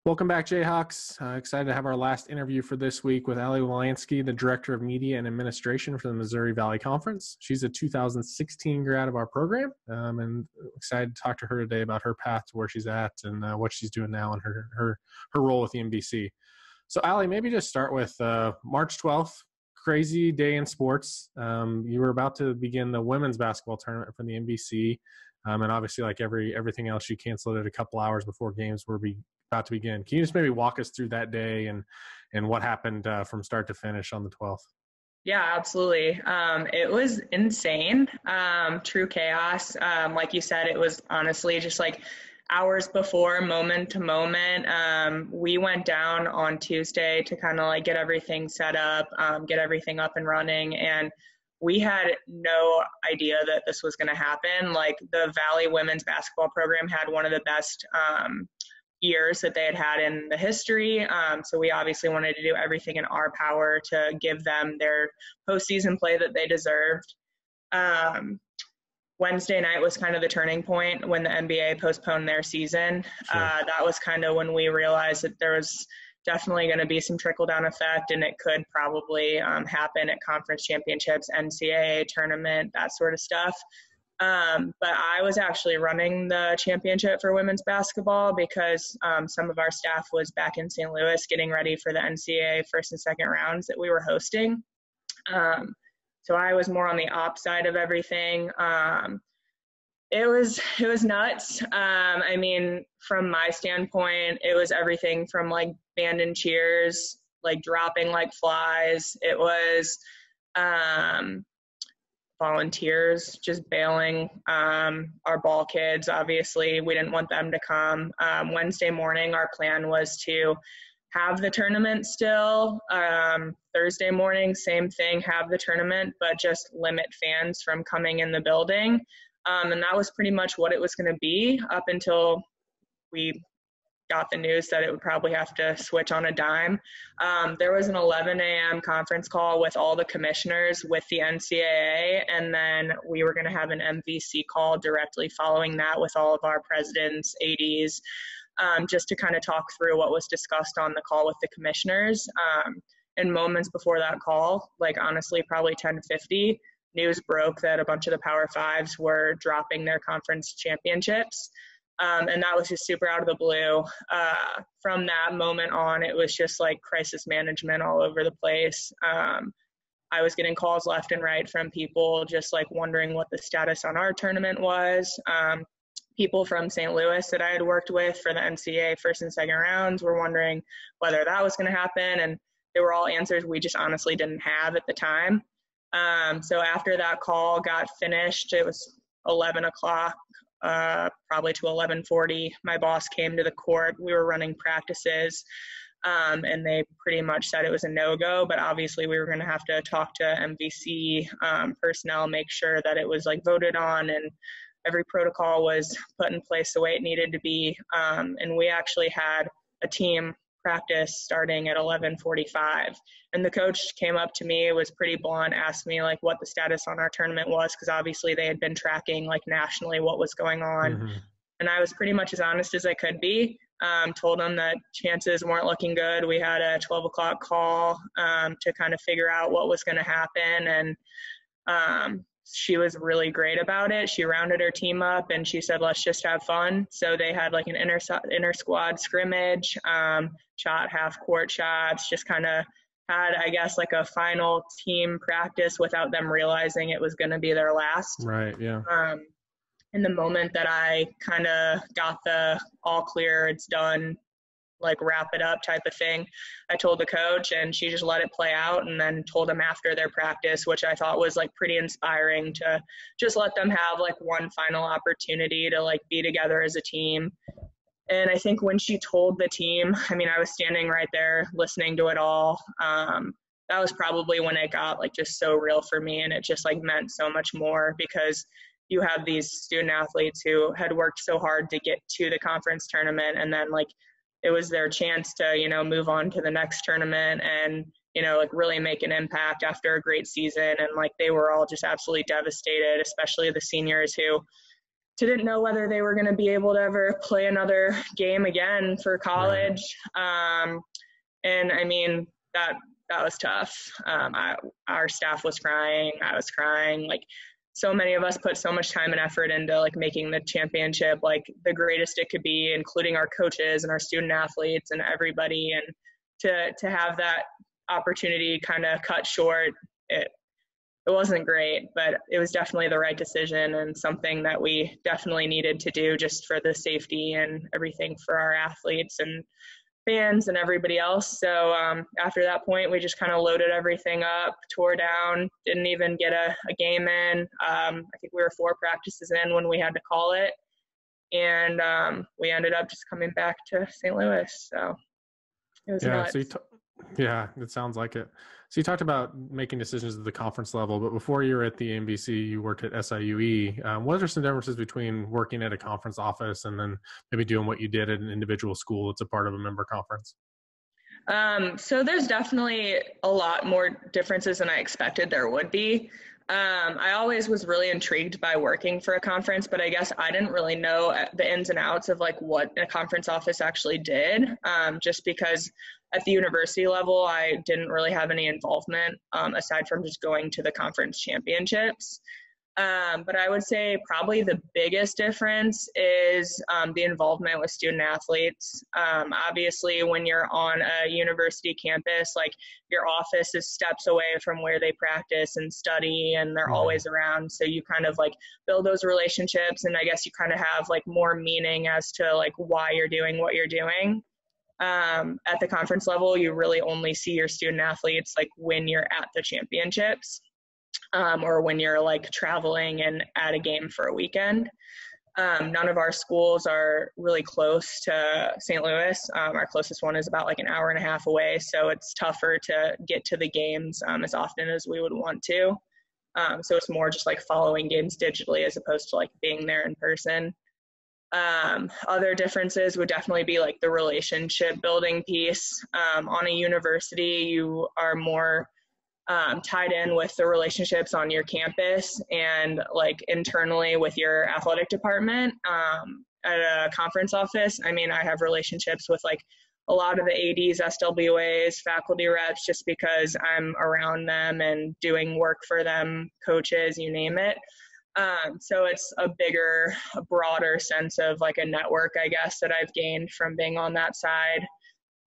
Welcome back, Jayhawks. Excited to have our last interview for this week with Allie Wielansky, the Director of Media and Administration for the Missouri Valley Conference. She's a 2016 grad of our program, and excited to talk to her today about her path to where she's at and what she's doing now and her role with the MVC. So, Allie, maybe just start with March 12th, crazy day in sports. You were about to begin the women's basketball tournament for the MVC, and obviously, like everything else, you canceled it a couple hours before games were about to begin. Can you just maybe walk us through that day and what happened from start to finish on the 12th? Yeah, absolutely. It was insane, true chaos. Like you said, it was honestly just like hours before, moment to moment. We went down on Tuesday to kind of like get everything set up, get everything up and running. And we had no idea that this was going to happen. Like the Valley women's basketball program had one of the best years that they had in the history. So we obviously wanted to do everything in our power to give them their postseason play that they deserved. Wednesday night was kind of the turning point when the NBA postponed their season. Sure. That was kind of when we realized that there was definitely going to be some trickle-down effect, and it could probably happen at conference championships, NCAA tournament, that sort of stuff. But I was actually running the championship for women's basketball because some of our staff was back in St. Louis getting ready for the NCAA first and second rounds that we were hosting. So I was more on the op side of everything. It was nuts. I mean, from my standpoint, it was everything from like band and cheers, like dropping like flies. It was volunteers just bailing. Our ball kids, obviously, we didn't want them to come. Wednesday morning, our plan was to have the tournament still. Thursday morning, same thing, have the tournament, but just limit fans from coming in the building. And that was pretty much what it was going to be up until we got the news that it would probably have to switch on a dime. There was an 11 a.m. conference call with all the commissioners with the NCAA, and then we were going to have an MVC call directly following that with all of our presidents, ADs, just to kind of talk through what was discussed on the call with the commissioners. And moments before that call, like honestly, probably 10:50, news broke that a bunch of the Power Fives were dropping their conference championships. And that was just super out of the blue. From that moment on, it was just like crisis management all over the place. I was getting calls left and right from people just like wondering what the status on our tournament was. People from St. Louis that I had worked with for the NCAA first and second rounds were wondering whether that was going to happen. And they were all answers we just honestly didn't have at the time. So after that call got finished, it was 11 o'clock. Probably to 11:40, my boss came to the court. We were running practices, and they pretty much said it was a no-go, but obviously we were going to have to talk to MVC personnel, make sure that it was like voted on and every protocol was put in place the way it needed to be. And we actually had a team practice starting at 11:45, and the coach came up to me, was pretty blunt, asked me like what the status on our tournament was, because obviously they had been tracking like nationally what was going on. Mm-hmm. And I was pretty much as honest as I could be. Told him that chances weren't looking good. We had a 12 o'clock call to kind of figure out what was going to happen, and she was really great about it. She rounded her team up and she said, let's just have fun. So they had like an inter squad scrimmage, shot half court shots, just kind of had, I guess, like a final team practice without them realizing it was going to be their last. Right, yeah. In the moment that I kind of got the all clear, it's done, like wrap it up type of thing, I told the coach, and she just let it play out, and then told them after their practice, which I thought was like pretty inspiring, to just let them have like one final opportunity to like be together as a team. And I think when she told the team, I mean, I was standing right there listening to it all. That was probably when it got like just so real for me, and it just like meant so much more, because you have these student athletes who had worked so hard to get to the conference tournament, and then like it was their chance to, you know, move on to the next tournament and, you know, like really make an impact after a great season. And like they were all just absolutely devastated, especially the seniors who didn't know whether they were going to be able to ever play another game again for college. Right. And I mean, that was tough. Our staff was crying. I was crying. Like, so many of us put so much time and effort into like making the championship like the greatest it could be, including our coaches and our student athletes and everybody. And to have that opportunity kind of cut short, it wasn't great, but it was definitely the right decision and something that we definitely needed to do just for the safety and everything for our athletes and fans and everybody else. So after that point, we just kind of loaded everything up, tore down, didn't even get a game in. I think we were 4 practices in when we had to call it. And we ended up just coming back to St. Louis. So it was nuts. Yeah, it sounds like it. So you talked about making decisions at the conference level, but before you were at the NBC, you worked at SIUE. What are some differences between working at a conference office and then maybe doing what you did at an individual school that's a part of a member conference? So there's definitely a lot more differences than I expected there would be. I always was really intrigued by working for a conference, but I guess I didn't really know the ins and outs of like what a conference office actually did, just because at the university level, I didn't really have any involvement aside from just going to the conference championships. But I would say probably the biggest difference is the involvement with student athletes. Obviously, when you're on a university campus, like your office is steps away from where they practice and study, and they're always around. So you kind of like build those relationships, and I guess you kind of have like more meaning as to like why you're doing what you're doing. At the conference level, you really only see your student athletes like when you're at the championships. Or when you're like traveling and at a game for a weekend. None of our schools are really close to St. Louis. Our closest one is about like an hour and a half away, so it's tougher to get to the games as often as we would want to. So it's more just like following games digitally as opposed to like being there in person. Other differences would definitely be like the relationship building piece. On a university, you are more tied in with the relationships on your campus and like internally with your athletic department. At a conference office, I mean, I have relationships with like a lot of the ADs, SWAs, faculty reps, just because I'm around them and doing work for them, coaches, you name it. So it's a bigger, a broader sense of like a network, I guess, that I've gained from being on that side.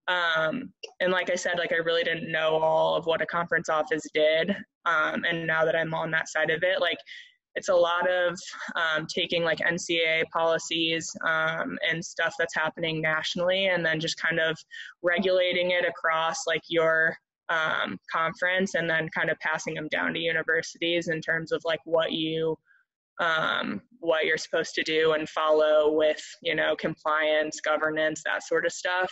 And like I said, like I really didn't know all of what a conference office did. And now that I'm on that side of it, like it's a lot of taking like NCAA policies and stuff that's happening nationally and then just kind of regulating it across like your conference and then kind of passing them down to universities in terms of like what you're supposed to do and follow with, you know, compliance, governance, that sort of stuff.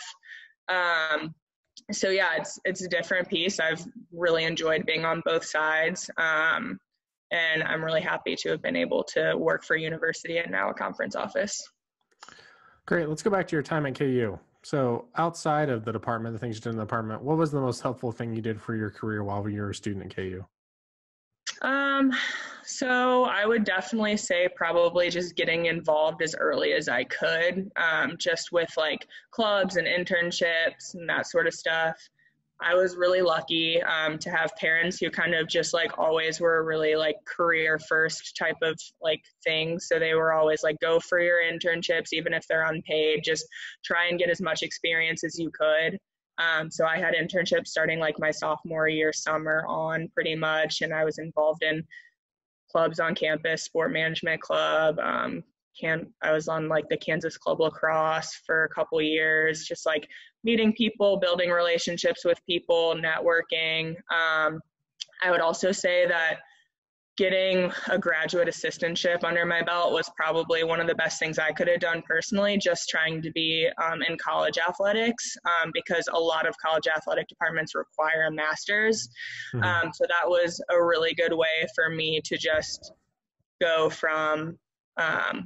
So yeah, it's a different piece. I've really enjoyed being on both sides. And I'm really happy to have been able to work for a university and now a conference office. Great. Let's go back to your time at KU. So outside of the department, the things you did in the department, what was the most helpful thing you did for your career while you were a student at KU? So I would definitely say probably just getting involved as early as I could, just with like clubs and internships and that sort of stuff. I was really lucky to have parents who kind of just like always were really like career first type of like thing. So they were always like, go for your internships, even if they're unpaid, just try and get as much experience as you could. So I had internships starting like my sophomore year summer on pretty much, and I was involved in clubs on campus, sport management club. I was on like the Kansas Club Lacrosse for a couple years, just like meeting people, building relationships with people, networking. I would also say that getting a graduate assistantship under my belt was probably one of the best things I could have done personally, just trying to be in college athletics, because a lot of college athletic departments require a master's. Mm-hmm. So that was a really good way for me to just go from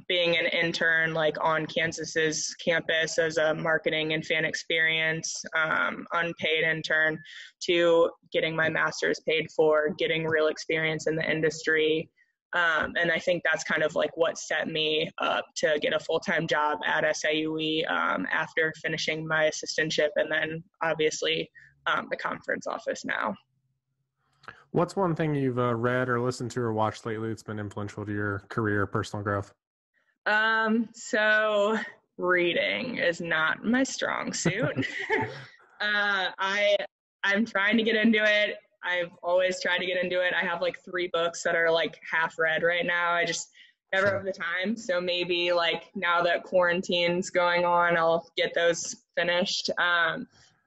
being an intern like on Kansas's campus as a marketing and fan experience, unpaid intern, to getting my master's paid for, getting real experience in the industry, And I think that's kind of like what set me up to get a full-time job at SIUE after finishing my assistantship, and then obviously the conference office now. What's one thing you've read or listened to or watched lately that's been influential to your career or personal growth? So reading is not my strong suit. I'm trying to get into it. I've always tried to get into it. I have like 3 books that are like half read right now. I just never have the time. So maybe like now that quarantine's going on, I'll get those finished.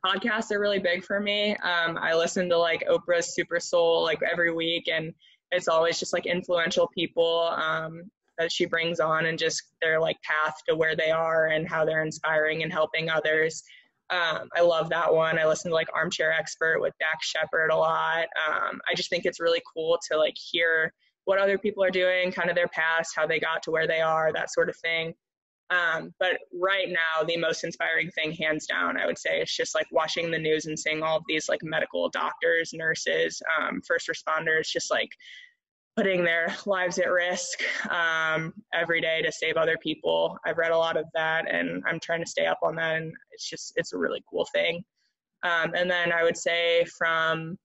Podcasts are really big for me. I listen to like Oprah's Super Soul like every week, and it's always just like influential people that she brings on, and just their like path to where they are and how they're inspiring and helping others. I love that one. I listen to like Armchair Expert with Dax Shepard a lot. I just think it's really cool to like hear what other people are doing, kind of their past, how they got to where they are, that sort of thing. But right now, the most inspiring thing, hands down, I would say, is just like watching the news and seeing all of these like medical doctors, nurses, first responders, just like putting their lives at risk every day to save other people. I've read a lot of that, and I'm trying to stay up on that, and it's a really cool thing. And then I would say from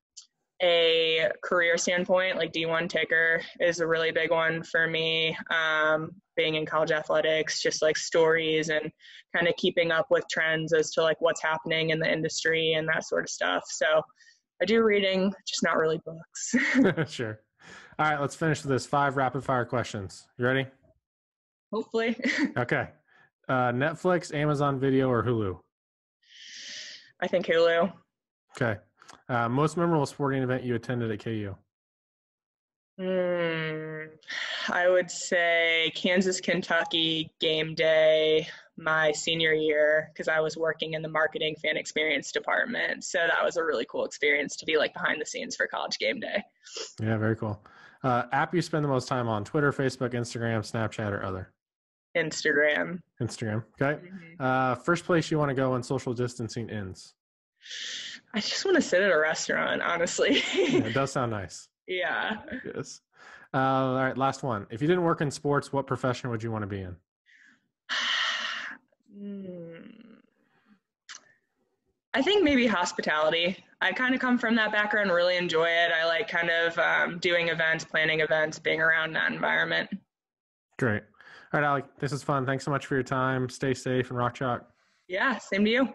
a career standpoint, like D1 Ticker is a really big one for me. Being in college athletics, just like stories and kind of keeping up with trends as to like what's happening in the industry and that sort of stuff. So I do reading, just not really books. Sure. All right, let's finish with this 5 rapid fire questions. You ready? Hopefully. Okay. Netflix, Amazon Video, or Hulu? I think Hulu. Okay. Most memorable sporting event you attended at KU? I would say Kansas, Kentucky game day my senior year, because I was working in the marketing fan experience department. So that was a really cool experience to be like behind the scenes for college game day. Yeah, very cool. App you spend the most time on: Twitter, Facebook, Instagram, Snapchat, or other? Instagram. Okay. First place you want to go when social distancing ends? I just want to sit at a restaurant, honestly. Yeah, it does sound nice. Yeah. Yes. All right, last one. If you didn't work in sports, what profession would you want to be in? I think maybe hospitality. I kind of come from that background, really enjoy it. I like kind of doing events, planning events, being around that environment. Great. All right, Allie, this is fun. Thanks so much for your time. Stay safe and rock chalk. Yeah, same to you.